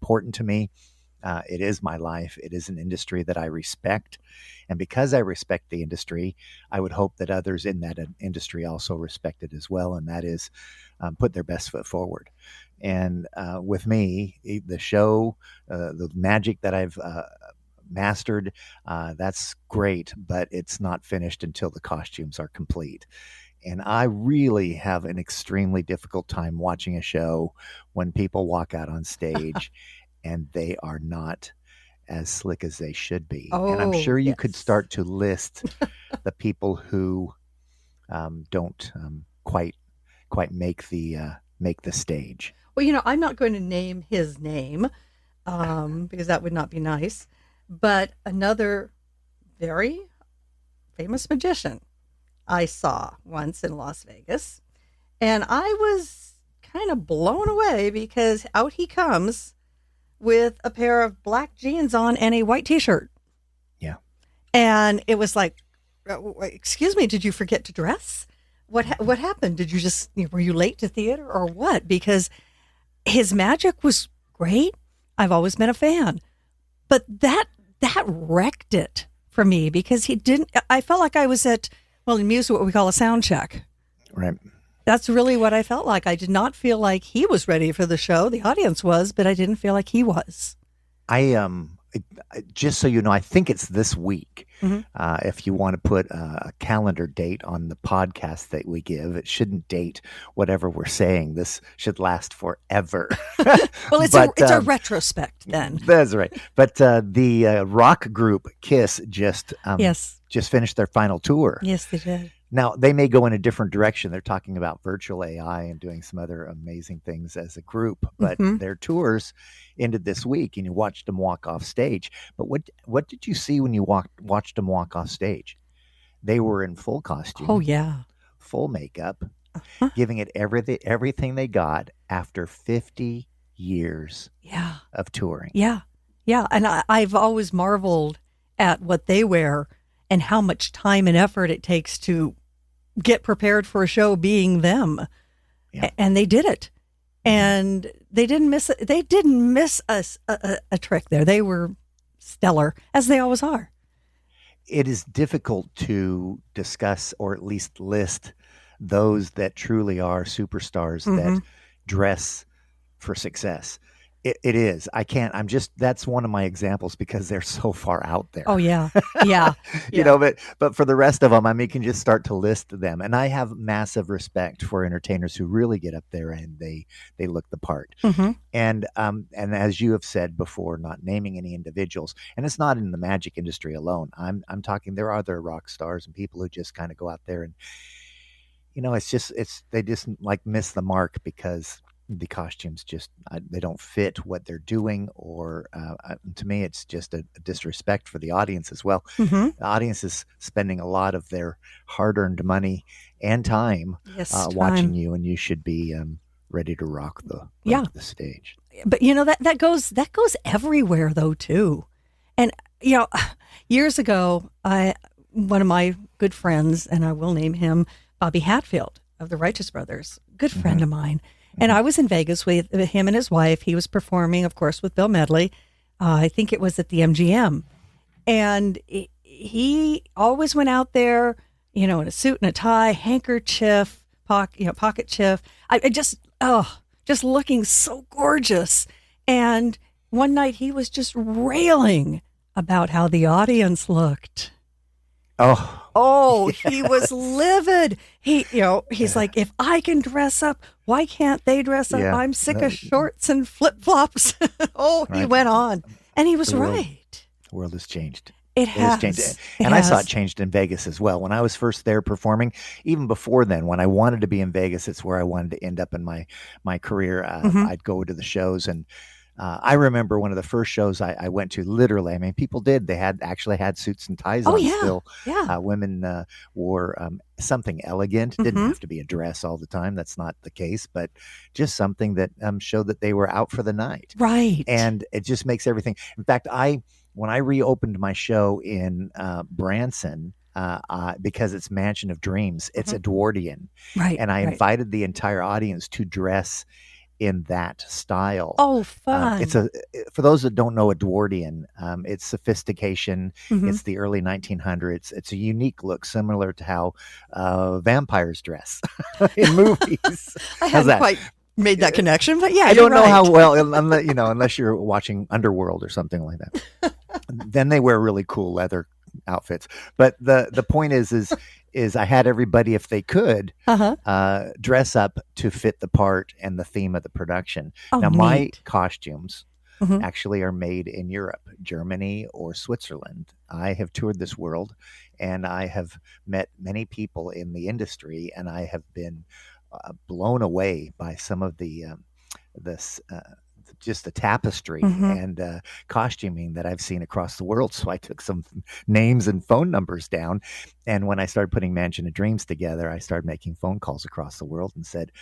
important to me. It is my life. It is an industry that I respect. And because I respect the industry, I would hope that others in that industry also respect it as well. And that is put their best foot forward. And with me, the show, the magic that I've mastered, that's great, but it's not finished until the costumes are complete. And I really have an extremely difficult time watching a show when people walk out on stage and they are not as slick as they should be. And I'm Oh, sure you could yes. start to list the people who don't quite make the stage. Well, I'm not going to name his name because that would not be nice. But another very famous magician I saw once in Las Vegas, and I was kind of blown away because out he comes with a pair of black jeans on and a white t-shirt. Yeah. And it was like, excuse me, did you forget to dress? What happened? Did you just, were you late to theater or what? Because his magic was great. I've always been a fan. But that wrecked it for me because I felt like I was at, well, in Muse, what we call a sound check. Right. That's really what I felt like. I did not feel like he was ready for the show. The audience was, but I didn't feel like he was. Just so you know, I think it's this week. Mm-hmm. If you want to put a calendar date on the podcast that we give, it shouldn't date whatever we're saying. This should last forever. Well, it's a retrospect then. That's right. But the rock group Kiss just finished their final tour. Yes, they did. Now, they may go in a different direction. They're talking about virtual AI and doing some other amazing things as a group, but their tours ended this week and you watched them walk off stage. But what did you see when you watched them walk off stage? They were in full costume. Oh, yeah. Full makeup, giving it everything they got after 50 years of touring. Yeah. Yeah. And I've always marveled at what they wear and how much time and effort it takes to get prepared for a show being them. Yeah. And they did it. And they didn't miss it. They didn't miss a trick there. They were stellar, as they always are. It is difficult to discuss or at least list those that truly are superstars that dress for success. It is. That's one of my examples because they're so far out there. Oh, yeah. Yeah. But for the rest of them, I can just start to list them. And I have massive respect for entertainers who really get up there and they look the part. Mm-hmm. And as you have said before, not naming any individuals, and it's not in the magic industry alone. I'm talking, there are other rock stars and people who just kind of go out there and, they just like miss the mark because the costumes just they don't fit what they're doing, or to me it's just a disrespect for the audience as well. The audience is spending a lot of their hard-earned money and time watching you, and you should be ready to rock the stage. But that goes everywhere though too. And years ago, one of my good friends, and I will name him Bobby Hatfield of the Righteous Brothers, good friend of mine. And I was in Vegas with him and his wife. He was performing, of course, with Bill Medley. I think it was at the MGM. And he always went out there, in a suit and a tie, handkerchief, pocket chief. I just looking so gorgeous. And one night he was just railing about how the audience looked. Oh, yes. He was livid. He's like, if I can dress up, why can't they dress up? I'm sick of shorts and flip-flops. He went on. And he was right. The world has changed. It has changed. And I saw it changed in Vegas as well. When I was first there performing, even before then, when I wanted to be in Vegas, it's where I wanted to end up in my career. I'd go to the shows, and I remember one of the first shows I went to, literally, people did. They actually had suits and ties on still. Yeah. Women wore something elegant. It didn't have to be a dress all the time. That's not the case, but just something that showed that they were out for the night. Right. And it just makes everything. In fact, when I reopened my show in Branson, because it's Mansion of Dreams, it's Edwardian. Right. And I invited the entire audience to dress in that style. Oh, It's fun. a For those that don't know Edwardian, it's sophistication. Hmm. It's the early 1900s. It's a unique look, similar to how vampires dress in movies. I How's hadn't that? quite made that connection, but yeah, I you're don't know how right. well, unless you're watching Underworld or something like that. Then they wear really cool leather outfits. But the point is I had everybody, if they could, Uh-huh. dress up to fit the part and the theme of the production. Oh, Now, my neat. costumes Hmm. actually are made in Europe, Germany, or Switzerland. I have toured this world, and I have met many people in the industry, and I have been blown away by some of this just the tapestry Hmm. and costuming that I've seen across the world. So I took some names and phone numbers down, and when I started putting Mansion of Dreams together, I started making phone calls across the world and said,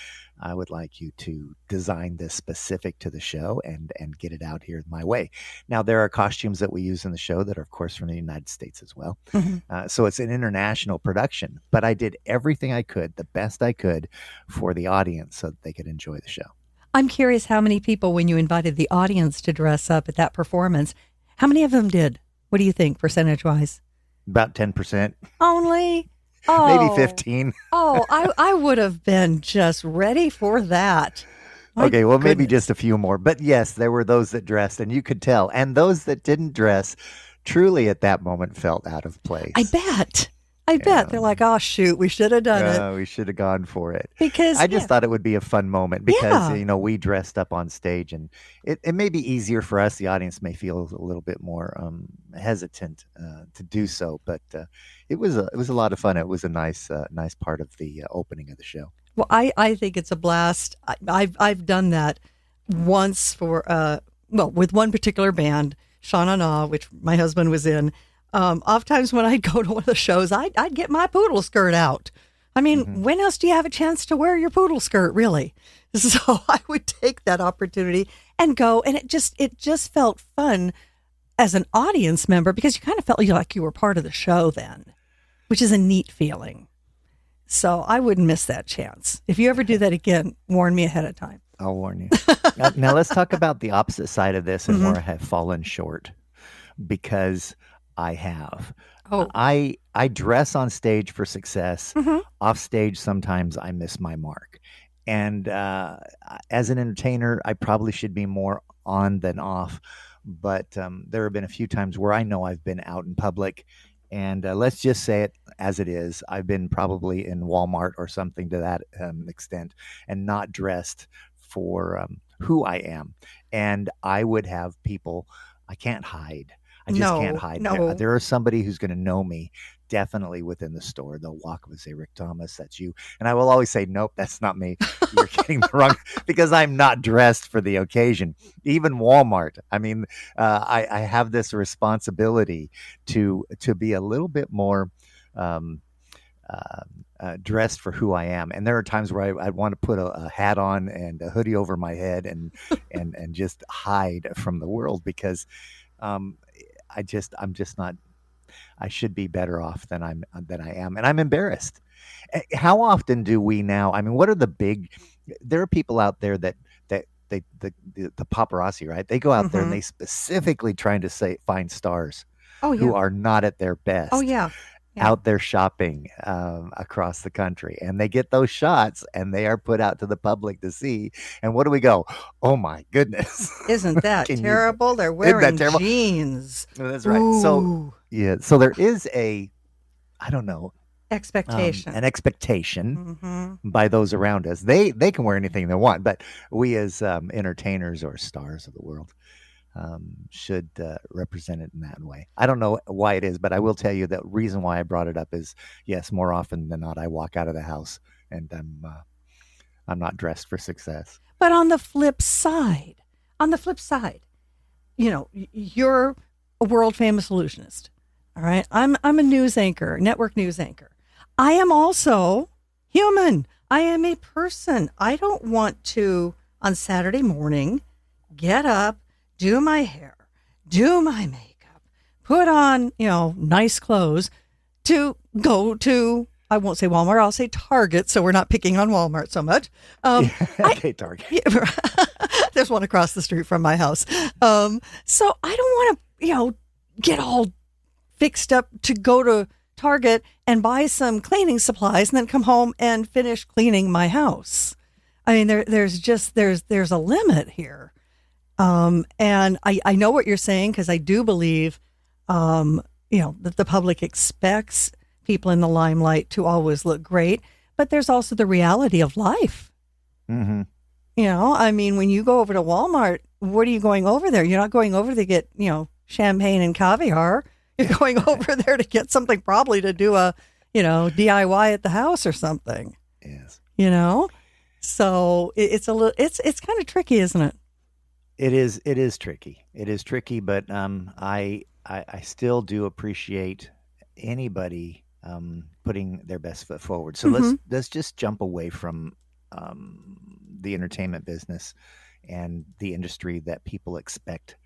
"I would like you to design this specific to the show and get it out here my way." Now there are costumes that we use in the show that are, of course, from the United States as well. Hmm. So it's an international production, but I did everything I could, the best I could, for the audience so that they could enjoy the show. I'm curious how many people, when you invited the audience to dress up at that performance, how many of them did? What do you think, percentage wise? About 10%, Only? maybe Oh, 15. I would have been just ready for that. My Okay, well, maybe just goodness. a few more. But yes, there were those that dressed, and you could tell. And those that didn't dress truly at that moment felt out of I place. bet. I bet. They're Yeah. like, oh, shoot, we should have done it. We should have gone for it. Because, I just yeah, thought it would be a fun moment because, yeah. we dressed up on stage, and it may be easier for us. The audience may feel a little bit more hesitant to do so, but it was a lot of fun. It was a nice part of the opening of the show. Well, I think it's a blast. I've done that once for with one particular band, Shauna Na, which my husband was in. Oftentimes when I'd go to one of the shows, I'd get my poodle skirt out. I mean, Hmm. when else do you have a chance to wear your poodle skirt, really? So I would take that opportunity and go, and it just felt fun as an audience member because you kind of felt like you were part of the show then, which is a neat feeling. So I wouldn't miss that chance. If you ever do that again, warn me ahead of time. I'll warn you. Now let's talk about the opposite side of this and Hmm. where I have fallen short, because I have. Oh, I dress on stage for success. hmm. Off stage, sometimes I miss my mark. And as an entertainer, I probably should be more on than off. But there have been a few times where I know I've been out in public, and let's just say it as it is. I've been probably in Walmart or something to that extent, and not dressed for who I am. And I would have people, I can't hide. I just can't No, hide. no. There is somebody who's going to know me definitely within the store. They'll walk up and say, "Rick Thomas, that's you." And I will always say, "Nope, that's not me. You're getting the wrong," because I'm not dressed for the occasion. Even Walmart. I mean, I have this responsibility to be a little bit more um, dressed for who I am. And there are times where I want to put a hat on and a hoodie over my head and just hide from the world because um, I'm just not. I should be better off than I am, and I'm embarrassed. How often do we now? I mean, what are the big? There are people out there that the paparazzi, right? They go out there and Hmm. they specifically trying to say find stars Oh, who yeah. are not at their Oh, best yeah. Yeah. out there shopping across the country, and they get those shots and they are put out to the public to see. And what do we go? Oh my goodness! Isn't that Can you? terrible? They're Isn't that wearing terrible? jeans. Oh, that's right. So Ooh, yeah, so there is I don't know, expectation. an expectation Hmm. by those around us. They can wear anything they want, but we as entertainers or stars of the world should represent it in that way. I don't know why it is, but I will tell you the reason why I brought it up is yes, more often than not, I walk out of the house and I'm not dressed for success. But on the flip side, you're a world famous illusionist. All right. I'm a news anchor, network news anchor. I am also human. I am a person. I don't want to on Saturday morning get up, do my hair, do my makeup, put on, nice clothes to go to I won't say Walmart, I'll say Target, so we're not picking on Walmart so much. I Okay, Target. there's one across the street from my house. So I don't want to, get all fixed up to go to Target and buy some cleaning supplies and then come home and finish cleaning my house. I mean, there's a limit here. And I know what you're saying because I do believe, that the public expects people in the limelight to always look great, but there's also the reality of life. Mm-hmm. I mean, when you go over to Walmart, what are you going over there? You're not going over to get, champagne and caviar. You're going over there to get something probably to do a, DIY at the house or something. Yes. So it's a little, it's kind of tricky, isn't it? It is. It is tricky. It is tricky, but I still do appreciate anybody putting their best foot forward. So Mm-hmm. let's just jump away from the entertainment business and the industry that people expect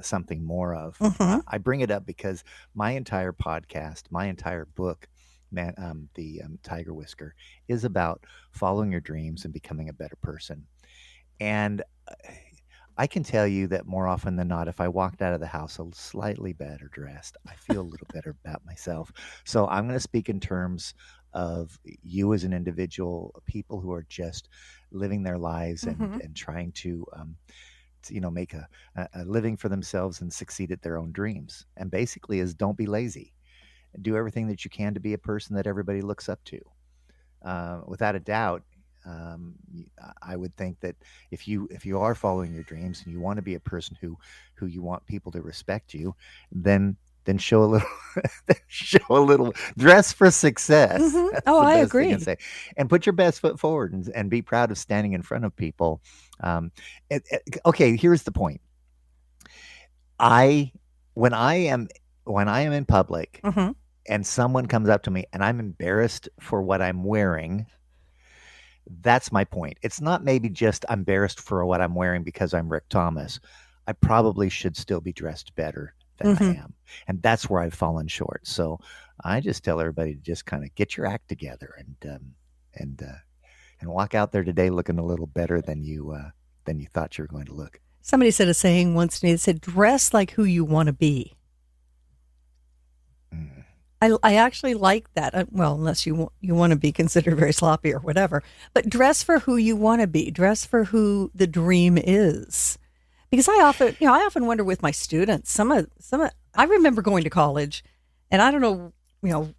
something more of. Mm-hmm. I bring it up because my entire podcast, my entire book, the Tiger Whisker, is about following your dreams and becoming a better person. And I can tell you that more often than not, if I walked out of the house a slightly better dressed, I feel a little better about myself. So I'm going to speak in terms of you as an individual, people who are just living their lives Mm-hmm. and trying to make a living for themselves and succeed at their own dreams. And basically, is don't be lazy. Do everything that you can to be a person that everybody looks up to. Without a doubt, um, I would think that if you are following your dreams and you want to be a person who you want people to respect you, then show a little show a little dress for success. Mm-hmm. That's Oh, the I best thing I can agree. say, and put your best foot forward and be proud of standing in front of people. Um, okay, here's the point. I when I am when I am in public Mm-hmm. and someone comes up to me and I'm embarrassed for what I'm wearing, that's my point. It's not maybe just I'm embarrassed for what I'm wearing because I'm Rick Thomas. I probably should still be dressed better than I Mm-hmm. am. And that's where I've fallen short. So I just tell everybody to just kind of get your act together and and walk out there today looking a little better than you thought you were going to look. Somebody said a saying once to me. They said, "Dress like who you want to be." Mm. I actually like that. Well, unless you want to be considered very sloppy or whatever, but dress for who you want to be. Dress for who the dream is. Because I often wonder with my students. I remember going to college, and I don't know,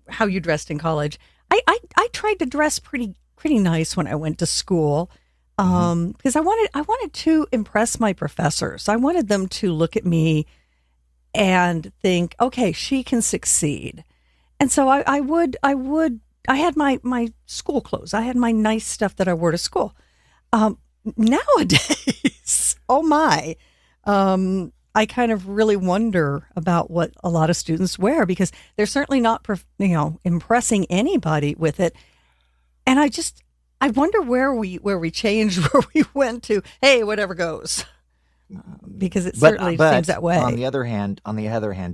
how you dressed in college. I tried to dress pretty nice when I went to school, Hmm. because I wanted to impress my professors. I wanted them to look at me and think, okay, she can succeed. And so I had my school clothes. I had my nice stuff that I wore to school. Nowadays, oh my, I kind of really wonder about what a lot of students wear because they're certainly not, impressing anybody with it. And I wonder where we changed, where we went to. Hey, whatever goes, because it certainly seems But that on way. the other hand,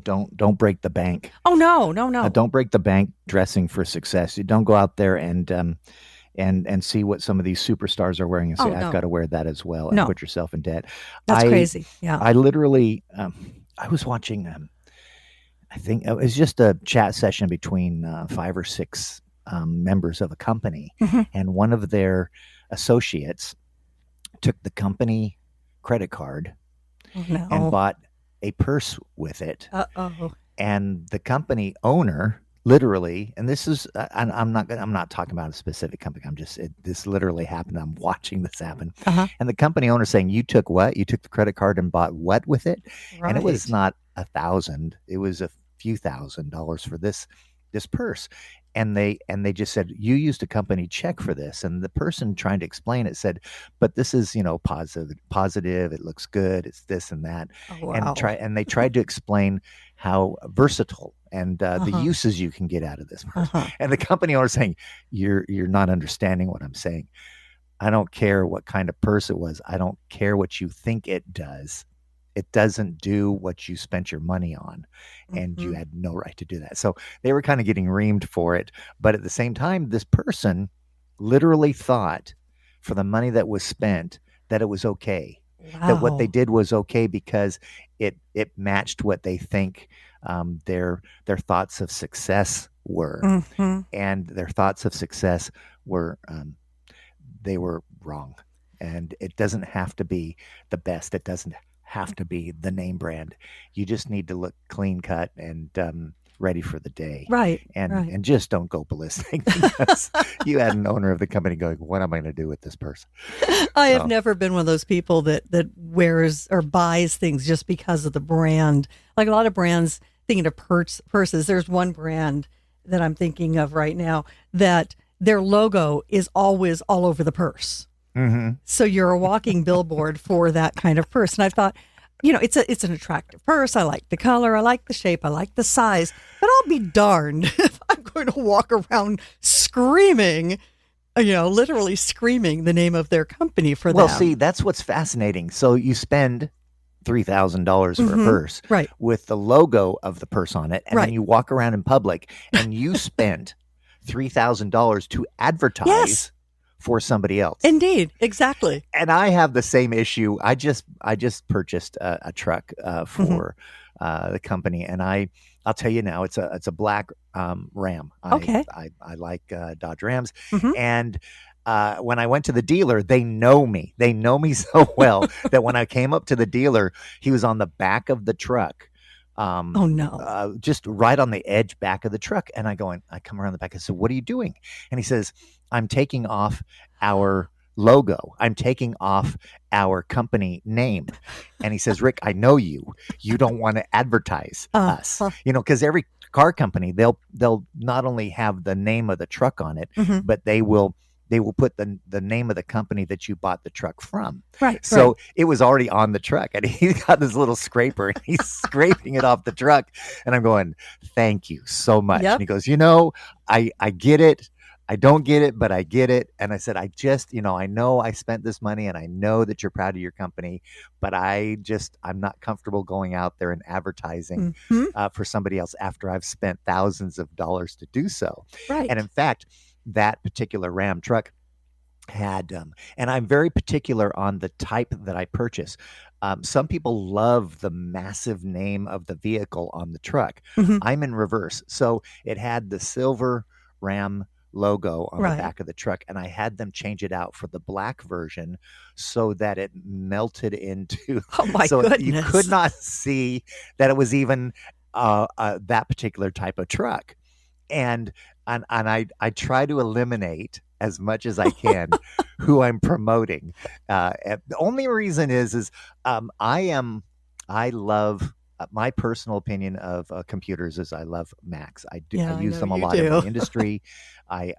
don't break the bank. Oh no, no, no, Don't break the bank dressing for success. You don't go out there and see what some of these superstars are wearing and say, oh I've got no, to wear that as well, and no. put yourself in debt. That's I crazy. Yeah. I literally I was watching I think it was just a chat session between five or six members of a company, Hmm. and one of their associates took the company credit card Oh and no. bought a purse with it. Uh-oh. And the company owner literally, and this is I'm not talking about a specific company. This literally happened. I'm watching this happen. Uh-huh. And the company owner saying, you took what? You took the credit card and bought what with it? And it was Right. not 1,000, it was a few $1,000s for this purse. And they just said, you used a company check for this. And the person trying to explain it said, but this is, positive, it looks good, it's this and that. Oh and wow. try and they tried to explain how versatile and the Uh-huh. uses you can get out of this purse. Uh-huh. And the company owner saying, you're not understanding what I'm saying. I don't care what kind of purse it was. I don't care what you think it does. it doesn't do what you spent your money on, and you Mhm. had no right to do that. So they were kind of getting reamed for it. But at the same time, this person literally thought for the money that was spent that it was okay. That what they Wow. did was okay because it matched what they think their thoughts of success were, Mhm. and their thoughts of success were they were wrong. And it doesn't have to be the best. It doesn't have to be the name brand. You just need to look clean cut and ready for the day. Right, And right. and just don't go ballistic because you had an owner of the company going, "What am I going to do with this person?" I have So, never been one of those people that wears or buys things just because of the brand. Like a lot of brands, thinking of purses, there's one brand that I'm thinking of right now that their logo is always all over the purse. mhm. So you're a walking billboard for that kind of purse. And I thought, it's an attractive purse. I like the color, I like the shape, I like the size. But I'll be darned if I'm going to walk around screaming, literally screaming the name of their company for Well, see, them. that's what's fascinating. So you spend $3,000 for a Hmm. purse Right, with the logo of the purse on it, and then right. you walk around in public and you spent $3,000 to Yes, advertise for somebody else. indeed, exactly. And I have the same issue. I just purchased a truck Hmm. for the company, and I'll tell you now, it's a black Ram. Okay. I like Dodge Rams, Hmm. and when I went to the dealer, they know me. They know me so well that when I came up to the dealer, he was on the back of the truck, Oh, no. just right on the edge back of the truck. And I come around the back. I said, "What are you doing?" And he says, "I'm taking off our logo. I'm taking off our company name." And he says, "Rick, I know you. You don't want to advertise us, Uh-huh. because every car company they'll not only have the name of the truck on it, Hmm. but they will put the name of the company that you bought the truck from." Right, right. So it was already on the truck, and he got this little scraper and he's scraping it off the truck. And I'm going, "Thank you so much." And Yep. he goes, "I get it. I don't get it, but I get it." And I said, I know I spent this money and I know that you're proud of your company, but I'm not comfortable going out there and advertising Hmm. for somebody else after I've spent thousands of dollars to do so. And in Right. fact, that particular Ram truck had, and I'm very particular on the type that I purchase. Some people love the massive name of the vehicle on the truck. Hmm. I'm in reverse. So it had the silver Ram logo on the Right. back of the truck, and I had them change it out for the black version so that it melted into, Oh, my so you could goodness. not see that it was even that particular type of truck. And I try to eliminate as much as I can who I'm promoting. And the only reason is I love, my personal opinion of computers is I love Macs. I Yeah, I use know them a you lot in my do. industry. I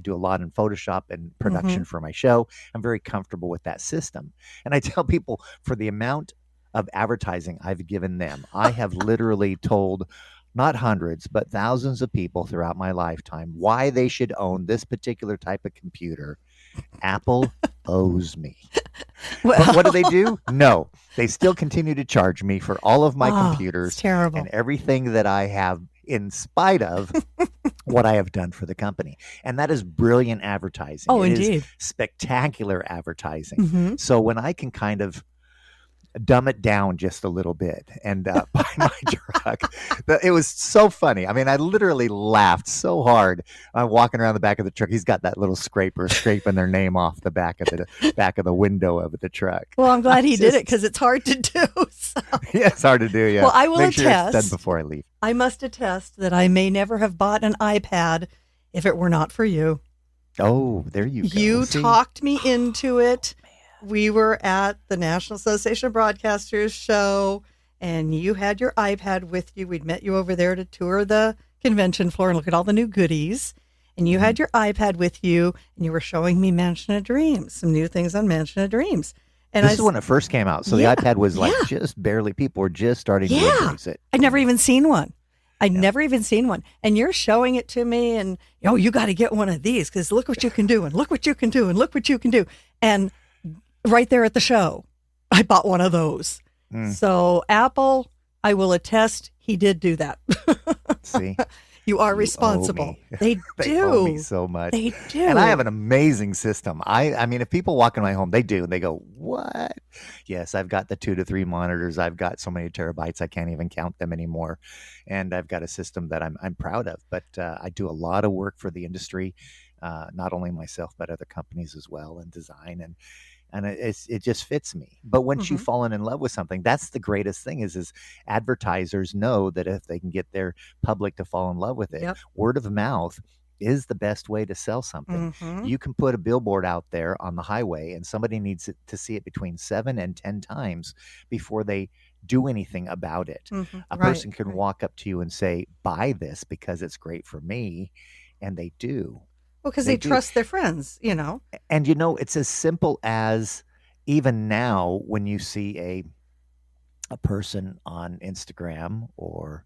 do a lot in Photoshop and Hmm. production for my show. I'm very comfortable with that system, and I tell people for the amount of advertising I've given them, I have literally told not hundreds, but thousands of people throughout my lifetime why they should own this particular type of computer. Apple owes me. But what Well, do? No, they still continue to charge me for all of my oh, it's computers and terrible. everything that I have, in spite of what I have done for the company. And that is brilliant advertising. Oh, It is indeed. spectacular advertising. Hmm. So when I can kind of dumb it down just a little bit and buy my truck. It was so funny. I mean, I literally laughed so hard. I'm walking around the back of the truck. He's got that little scraper scraping their name off the back of the window of the truck. Well, I'm I glad he did it just because it's hard to do. So. Yeah, it's hard to do. Yeah, Well, I will make sure it's done attest. before I leave. I must attest that I may never have bought an iPad if it were not for you. Oh, there you go. You See, talked me into it. We were at the National Association of Broadcasters show, and you had your iPad with you. We'd met you over there to tour the convention floor and look at all the new goodies. And you mhm. had your iPad with you, and you were showing me Mansion of Dreams, some new things on Mansion of Dreams. And This is when it first came out, so the yeah, iPad was like yeah, just barely. People were just starting to yeah. embrace it. I'd never even seen one. I'd Yeah. never even seen one. And you're showing it to me, and you got to get one of these because look what you can do, and look what you can do, and look what you can do. And right there at the show, I bought one of those. Mm, So Apple, I will attest, he did do that. see, You are you owe responsible. me. They They owe me do. so much. They And I have an do. amazing system. I mean, if people walk in my home, they do, and they go, "What?" Yes, I've got the 2 to 3 monitors. I've got so many terabytes, I can't even count them anymore. And I've got a system that I'm proud of. But I do a lot of work for the industry, not only myself but other companies as well, in design. And it just fits me. But once you've Hmm. fallen in love with something, that's the greatest thing is advertisers know that if they can get their public to fall in love with it, Yep. word of mouth is the best way to sell something. Hmm. You can put a billboard out there on the highway and somebody needs to see it between 7 and 10 times before they do anything about it. Hmm. A Right. person can Right. walk up to you and say, "Buy this because it's great for me," and they do. Well, because They they do. trust their friends, you know. And it's as simple as even now when you see a person on Instagram or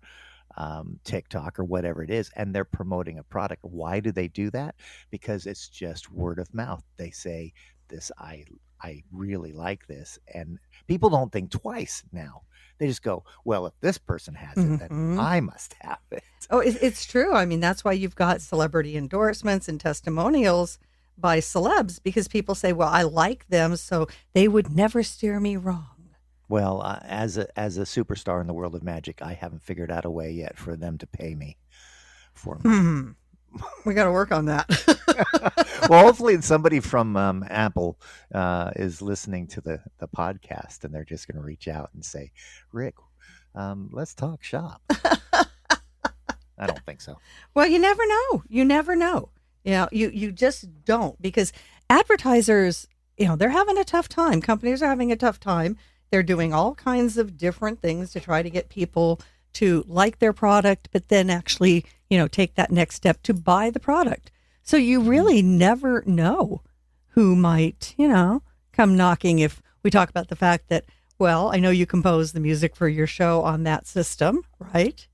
TikTok or whatever it is, and they're promoting a product. Why do they do that? Because it's just word of mouth. They say this, I really like this, and people don't think twice now. They just go, well, if this person has it, then Hmm. I must have it. Oh, it's true. I mean, that's why you've got celebrity endorsements and testimonials by celebs because people say, well, I like them, so they would never steer me wrong. Well, as a superstar in the world of magic, I haven't figured out a way yet for them to pay me for my. Hmm. We got to work on that. Well, hopefully somebody from Apple is listening to the podcast, and they're just going to reach out and say, "Rick, let's talk shop." I don't think so. Well, you never know. You never know. You just don't because advertisers, they're having a tough time. Companies are having a tough time. They're doing all kinds of different things to try to get people to like their product, but then actually, take that next step to buy the product. So you Mhm. really never know who might, come knocking if we talk about the fact that, well, I know you compose the music for your show on that system, right?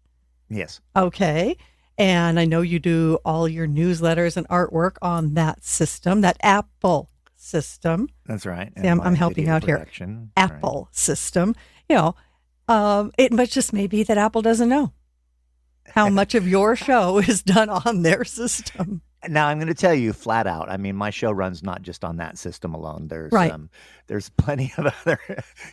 Yes, Okay. And I know you do all your newsletters and artwork on that system, that Apple system. that's right. See, And I'm my helping video out here. production, right? Apple system. You know, it must just may be that Apple doesn't know how much of your show is done on their system. Now I'm going to tell you flat out. I mean, my show runs not just on that system alone. Right. There's plenty of other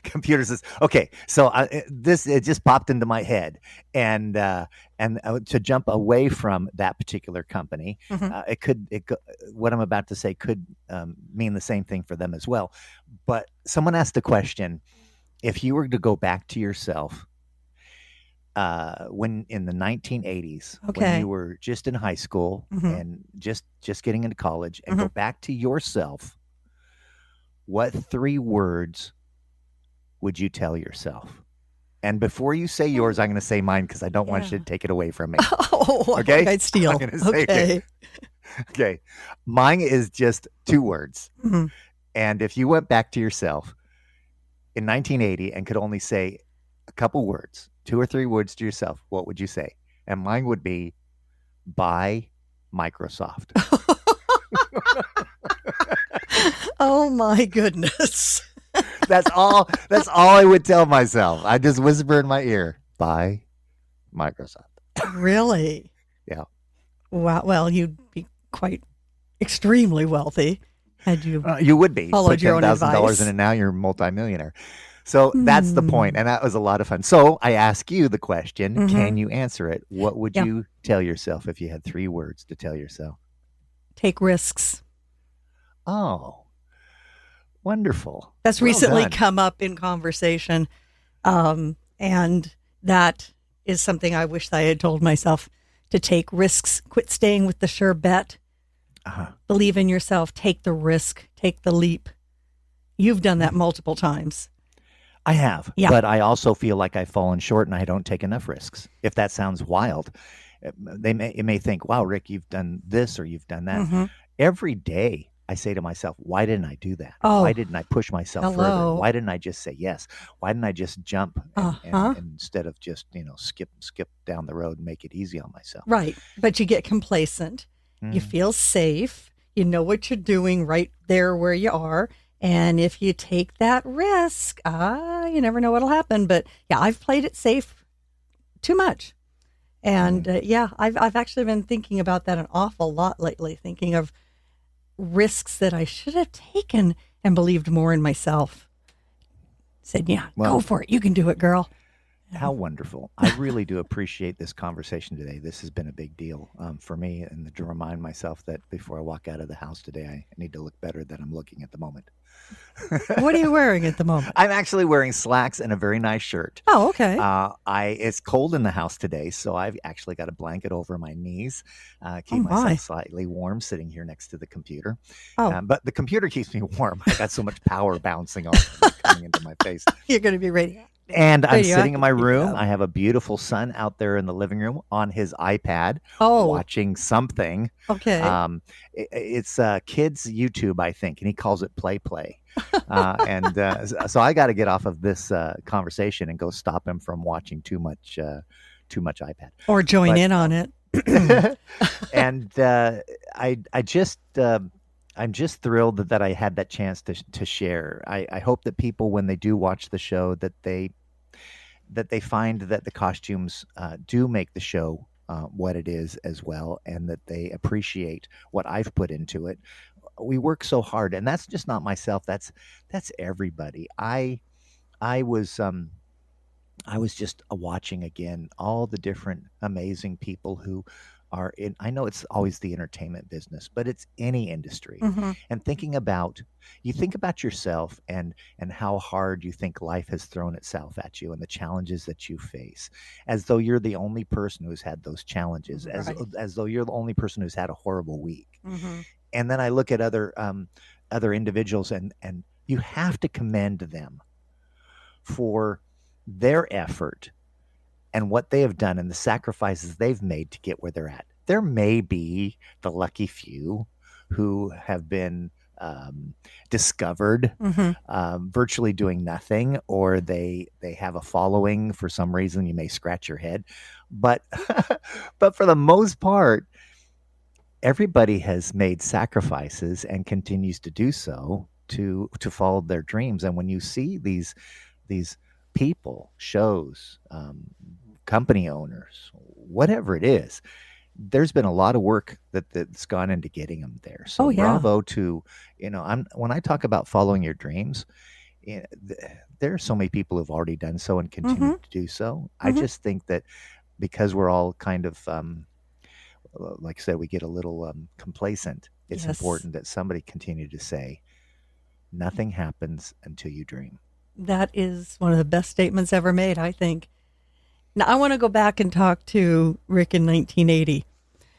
computers. Okay, so it just popped into my head, and to jump away from that particular company, Hmm. what I'm about to say could mean the same thing for them as well. But someone asked the question: if you were to go back to yourself when in the 1980s, when you Okay. were just in high school Hmm. and just getting into college, and Hmm. go back to yourself, what 3 words would you tell yourself? And before you say yours, I'm going to say mine because I don't want you Yeah. to take it away from me. Oh, I think Okay, I'd I'm steal. going to say okay. Okay. Okay, mine is just 2 words. Hmm. And if you went back to yourself in 1980 and could only say a couple words, 2 or 3 words to yourself, what would you say? And mine would be buy Microsoft. Oh my goodness. That's all I would tell myself. I just whisper in my ear, buy Microsoft. Really? Yeah. Wow. Well, you'd be quite extremely wealthy had you You would be. followed Put your own $10,000 in advice. it now, you're a multimillionaire. So that's the point, Hmm. and that was a lot of fun. So I ask you the question, Hmm. can you answer it? What would Yeah. you tell yourself if you had 3 words to tell yourself? Take risks. Oh, wonderful. That's Well recently done. come up in conversation. And that is something I wish I had told myself to take risks, quit staying with the sure bet, Uh-huh. believe in yourself, take the risk, take the leap. You've done that Mm. multiple times. I have, Yeah. but I also feel like I've fallen short and I don't take enough risks. If that sounds wild, it may think, "Wow, Rick, you've done this or you've done that." Hmm. Every day I say to myself, "Why didn't I do that? Why Oh, didn't I push myself further? hello. Why didn't I just say yes? Why didn't I just jump Uh and huh. instead of just skip down the road and make it easy on myself?" Right. But you get complacent. You Mm, feel safe. You know what you're doing right there where you are. And if you take that risk, you never know what'll happen. But yeah, I've played it safe too much. And Mm. yeah, I've actually been thinking about that an awful lot lately, thinking of risks that I should have taken and believed more in myself. Said, yeah, go Well, for it. You can do it, girl. how wonderful. I really do appreciate this conversation today. This has been a big deal for me, and to remind myself that before I walk out of the house today, I need to look better than I'm looking at the moment. What are you wearing at the moment? I'm actually wearing slacks and a very nice shirt. Oh, okay. It's cold in the house today, so I've actually got a blanket over my knees, Oh, keep myself my. slightly warm sitting here next to the computer. Oh, But the computer keeps me warm. I got so much power bouncing off of it coming into my face. you're going to be And I'm sitting in radioactive. my Keep it room. up. I have a beautiful son out there in the living room on his iPad Oh, watching something. okay. It's kids YouTube, I think, and he calls it Play Play. So I got to get off of this conversation and go stop him from watching too much iPad. Or join But in on it. and I just I'm just thrilled that I had that chance to share. I hope that people, when they do watch the show, that they find that the costumes do make the show what it is as well, and that they appreciate what I've put into it. We work so hard, and that's just not myself. That's everybody. I was I was just watching again all the different amazing people who are in. I know it's always the entertainment business, but it's any industry. Hmm. And thinking about, you think about yourself and how hard you think life has thrown itself at you and the challenges that you face, as though you're the only person who's had those challenges, Right. as though you're the only person who's had a horrible week. Hmm. And then I look at other individuals, and you have to commend them for their effort and what they have done and the sacrifices they've made to get where they're at. There may be the lucky few who have been discovered Hmm. virtually doing nothing, or they have a following for some reason. You may scratch your head, but but for the most part, everybody has made sacrifices and continues to do so to follow their dreams. And when you see these people, shows, company owners, whatever it is, there's been a lot of work that's gone into getting them there. Oh, So yeah. bravo to, I'm when I talk about following your dreams, there are so many people who've already done so and continue Hmm. to do so. I Hmm. just think that because we're all kind of like I said, we get a little complacent. It's Yes. important that somebody continue to say, nothing happens until you dream. That is one of the best statements ever made, I think. Now, I want to go back and talk to Rick in 1980.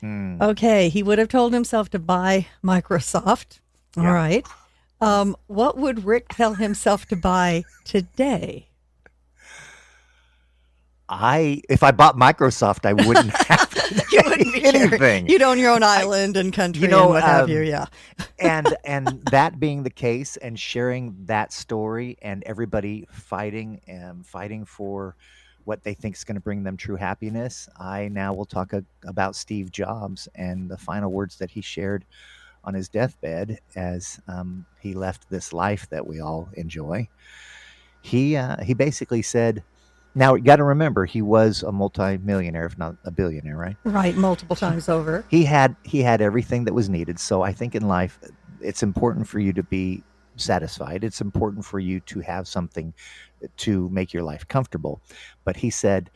Mm, Okay, he would have told himself to buy Microsoft. All yeah. right. What would Rick tell himself to buy today? If I bought Microsoft, I wouldn't have You wouldn't be caring. anything. You'd own your own I, island and you country and know, what have you. Yeah. and that being the case, and sharing that story, and everybody fighting for what they think is going to bring them true happiness, I now will talk about Steve Jobs and the final words that he shared on his deathbed as he left this life that we all enjoy. He basically said, now you got to remember, he was a multimillionaire, if not a billionaire, right? Right. Multiple He, times over. he had everything that was needed. So I think in life, it's important for you to be satisfied. It's important for you to have something to make your life comfortable. But he said,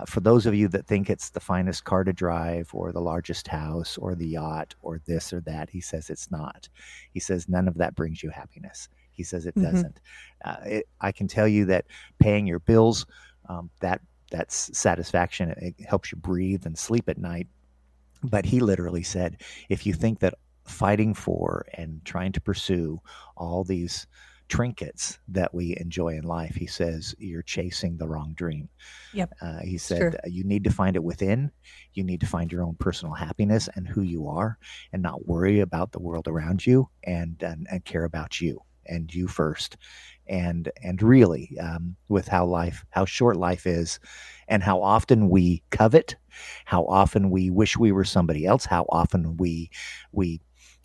for those of you that think it's the finest car to drive or the largest house or the yacht or this or that, he says it's not. He says none of that brings you happiness. He says it Hmm. doesn't. I can tell you that paying your bills, that's satisfaction. It helps you breathe and sleep at night. But he literally said, if you think that fighting for and trying to pursue all these trinkets that we enjoy in life, he says, you're chasing the wrong dream. Yep. He It's true. said, you need to find it within. You need to find your own personal happiness and who you are, and not worry about the world around you, and care about you and you first. And really, with how short life is, and how often we covet, how often we wish we were somebody else, how often we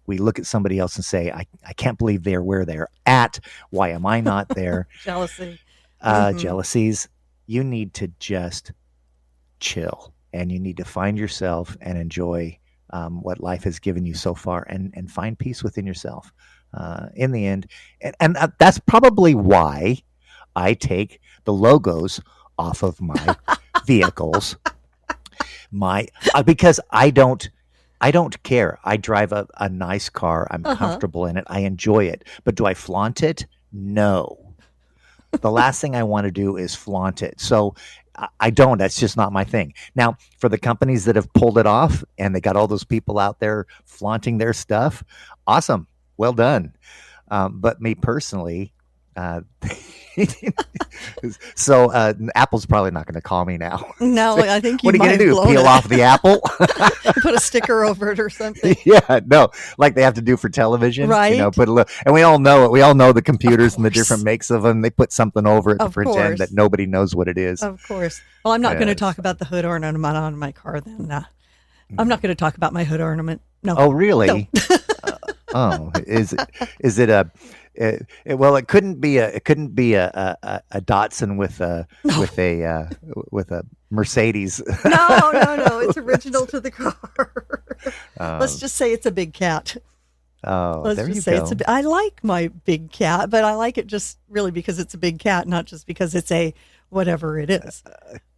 we look at somebody else and say, I can't believe they're where they're at. Why am I not there? Jealousy. Hmm. Jealousies. You need to just chill, and you need to find yourself and enjoy what life has given you so far, and find peace within yourself in the end. And that's probably why I take the logos off of my vehicles, my because I don't care. I drive a nice car. I'm Uh-huh. comfortable in it. I enjoy it. But do I flaunt it? No. The last thing I want to do is flaunt it. So I don't. That's just not my thing. Now, for the companies that have pulled it off and they got all those people out there flaunting their stuff, awesome. Well done. But me personally, uh, so Apple's probably not going to call me now. No, I think you What are you might going to have do? blown Peel it. off the apple? Put a sticker over it or something. Yeah, no, like they have to do for television, Right? put a little, and we all know it. We all know the Of computers and the different course. makes of them. They put something over it to Of pretend that course. nobody knows what it is. Of course. Well, I'm not going Yeah, to it's talk funny. about the hood ornament on my car then. I'm not going to talk about my hood ornament. No. Oh, No. really? Oh, is it a? Well, it couldn't be a Datsun No. with a Mercedes. No, no, no. It's original to the car. Let's um, just say it's a big cat. oh, Let's there you just say it's go. I like my big cat, but I like it just really because it's a big cat, not just because it's a whatever it is.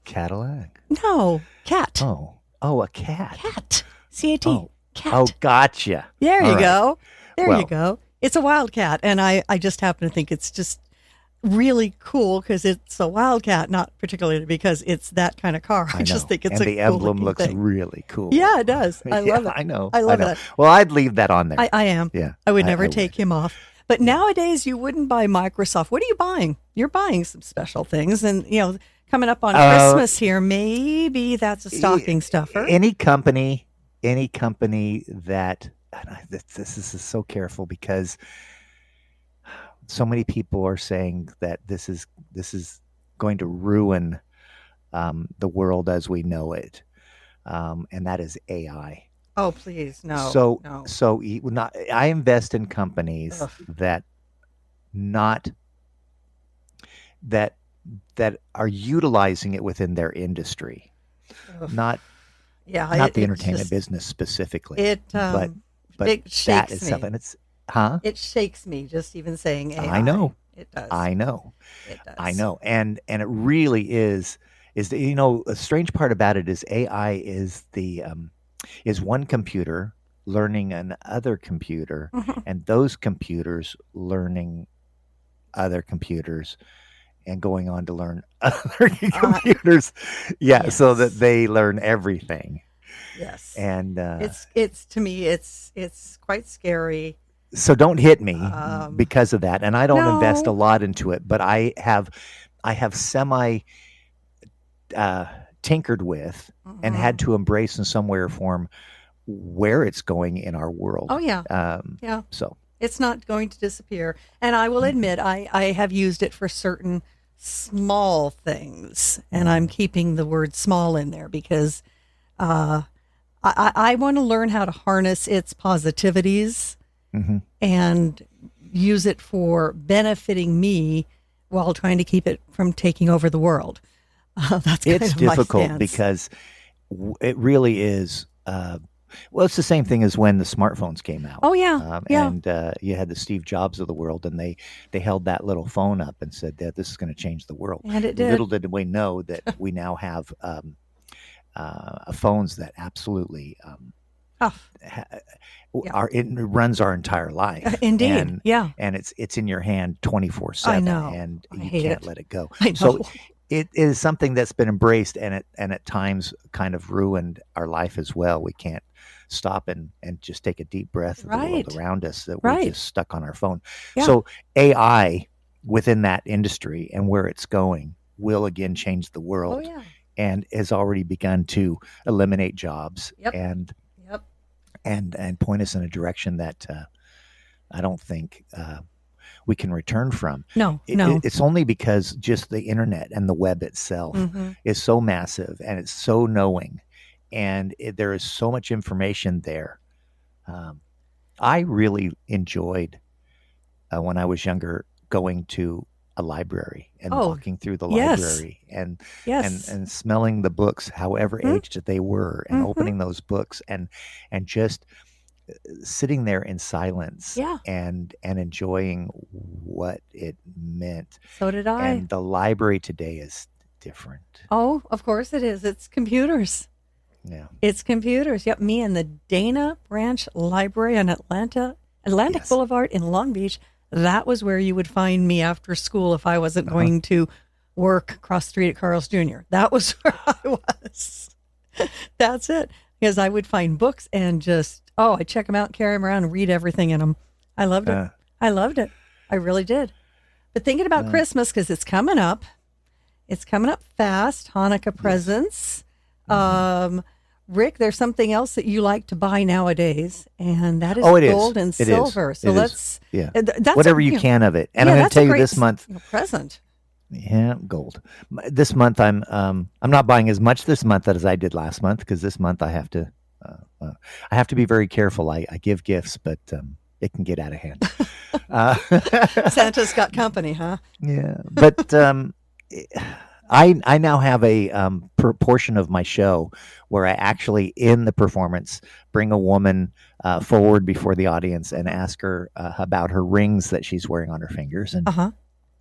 Cadillac. No, cat. Oh, a cat. Cat. CAT. Oh, oh, Cat. gotcha. There All you right. go. There you Well, go. It's a wildcat. And I just happen to think it's just really cool because it's a wildcat, not particularly because it's that kind of car. I I just know. think it's And a the cool emblem looking looks thing. really cool. Yeah, it does. I Yeah, love it. I know. I I love know. it. Well, I'd leave that on there. I am. Yeah, I would I never take would. him off. But Yeah. nowadays, you wouldn't buy Microsoft. What are you buying? You're buying some special things. And, coming up on Uh, Christmas here, maybe that's a e- stocking stuffer. any company that and this is so careful because so many people are saying that this is going to ruin the world as we know it, and that is AI. Oh, please. No, So no. so not, I invest in companies Ugh, not that that are utilizing it within their industry, ugh. not Yeah, not the it entertainment just, business specifically, it, but um, but it that shakes is something. me. It's huh? It shakes me just even saying I AI. know, It does. I know, It I does. know, and it really is the, a strange part about it is AI is one computer learning another computer, Mhm. and those computers learning other computers and going on to learn other Uh, computers. Yeah, so that yes. they learn everything. Yes. And It's to me, it's quite scary. so don't hit me Um, because of that. And I don't invest a no. lot into it, but I have semi uh, tinkered with and Hmm. had to embrace in some way or form where it's going in our Oh world. yeah. Yeah. So It's not going to disappear. And I will admit, I have used it for certain small things, and I'm mhm, keeping the word small in there because uh, I want to learn how to harness its positivities mhm. and use it for benefiting me while trying to keep it from taking over the world. That's kind It's of my difficult stance. because it really is. Well, it's the same thing as when the smartphones came out, Oh, yeah. Yeah. and you had the Steve Jobs of the world, and they held that little phone up and said that this is going to change the world. And it did. Little did we know that we now have phones that absolutely Oh, ha- yeah. it runs our entire life, Indeed. and Yeah. it's in your hand I 24/7, know. and I you hate can't it. let it go. I So know. it is something that's been embraced, and at times kind of ruined our life as well. We can't stop and just take a deep breath of the world Right. around us, that we're Right. just stuck on our phone. Yeah. So AI within that industry and where it's going will again change the Oh, world, yeah. and has already begun to eliminate jobs Yep. and Yep. point us in a direction that I don't think we can return from. No, no. It's only because just the internet and the web itself Hmm. is so massive and it's so knowing, and there is so much information there. Um, I really enjoyed when I was younger going to a library and Oh, walking through the yes. library and Yes. and smelling the books, however Mm-hmm. aged they were, and Mm-hmm. opening those books and just sitting there in silence Yeah. and enjoying what it meant. So did I. And the library today is different. Oh, of course it is. It's computers. Yeah. It's computers. Yep. Me and the Dana Branch Library on Atlantic Yes. Boulevard in Long Beach. That was where you would find me after school if I wasn't Uh-huh. going to work across the street at Carl's Jr. That was where I was. That's it. Because I would find books and just, I check them out, carry them around, and read everything in them. I loved it. Uh, I loved it. I really did. But thinking about uh, Christmas, because it's coming up fast, Hanukkah yes. presents. Hmm. Rick, there's something else that you like to buy nowadays, and that is Oh, it is. gold and It is. silver. So It is. let's, Yeah. that's a, Whatever you can of it. And yeah, I'm going to that's a tell you great this month. present. Yeah, gold. This month I'm not buying as much this month as I did last month because this month I have to be very careful. I give gifts, but it can get out of hand. Uh, Santa's got company, huh? yeah, but I now have a portion of my show where I actually in the performance bring a woman forward before the audience and ask her about her rings that she's wearing on her fingers Uh huh.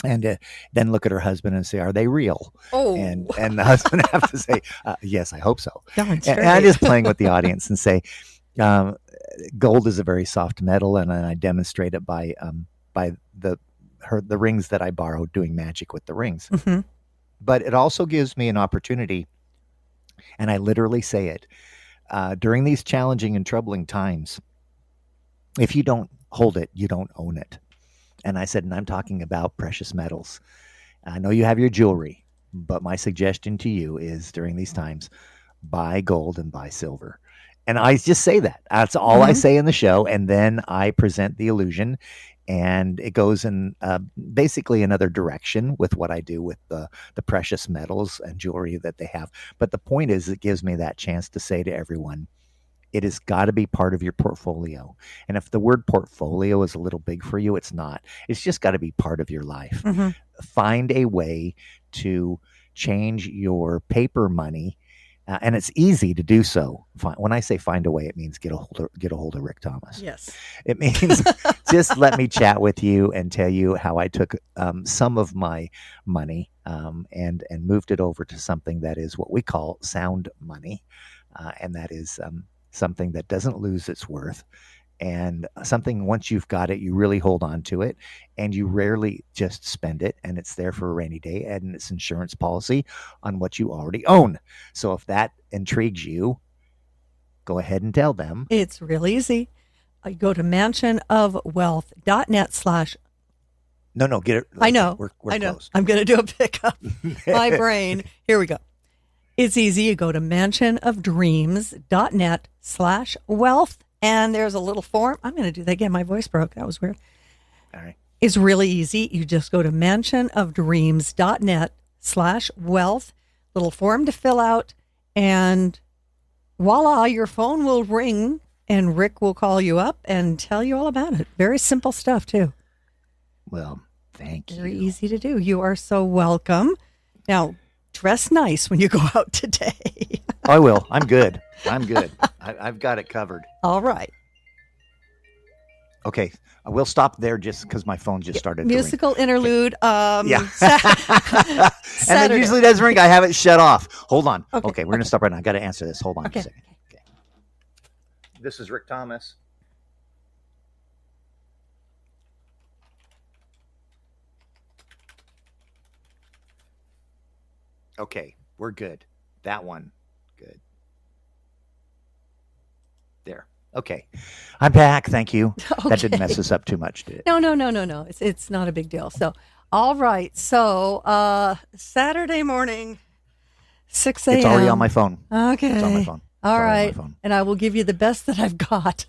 and then look at her husband and say, "Are they real?" Oh, And the husband have to say, "Yes, I hope so." darn And I straight. just playing with the audience and say, um, "Gold is a very soft metal," and then I demonstrate it by the rings that I borrowed doing magic with the rings. Hmm. But it also gives me an opportunity, and I literally say it during these challenging and troubling times. If you don't hold it, you don't own it. And I said, and I'm talking about precious metals. I know you have your jewelry, but my suggestion to you is during these times, buy gold and buy silver. And I just say that. That's all I Hmm. say in the show. And then I present the illusion, and it goes in basically another direction with what I do with the precious metals and jewelry that they have. But the point is, it gives me that chance to say to everyone, it has got to be part of your portfolio. And if the word portfolio is a little big for you, it's not. It's just got to be part of your life. Hmm. Find a way to change your paper money. And it's easy to do so. When I say find a way, it means get a hold of Rick Thomas. Yes. It means just let me chat with you and tell you how I took some of my money and moved it over to something that is what we call sound money, and that is something that doesn't lose its worth and something once you've got it you really hold on to it and you rarely just spend it and it's there for a rainy day and it's insurance policy on what you already own. So if that intrigues you, go ahead and tell them. It's real easy. I go to mansionofwealth.net slash. No, get it. I know. We're I know. closed. I'm going to do a pickup. My brain. Here we go. It's easy. You go to mansionofdreams.net slash wealth. And there's a little form. I'm going to do that again. My voice broke. That was weird. All right. It's really easy. You just go to mansionofdreams.net slash wealth. Little form to fill out. And voila, your phone will ring and Rick will call you up and tell you all about it. Very simple stuff, too. Well, thank Very you. easy to do. You are so welcome. Now, dress nice when you go out today. I will. I'm good. I've got it covered. All right. Okay. I will stop there just because my phone just started to ring. Musical interlude. Yeah. And it Saturday. usually does ring. I have it shut off. Hold on. Okay, Okay, we're going to stop right now. I got to answer this. Hold on Okay. a second. Okay. This is Rick Thomas. Okay, we're good. That one, good. There. Okay. I'm back. Thank you. That didn't mess Okay. us up too much, did it? No. It's not a big deal. So, all right. So, Saturday morning, 6 a.m. It's already on my phone. Okay. It's on my phone. All It's already on my right. phone. And I will give you the best that I've got.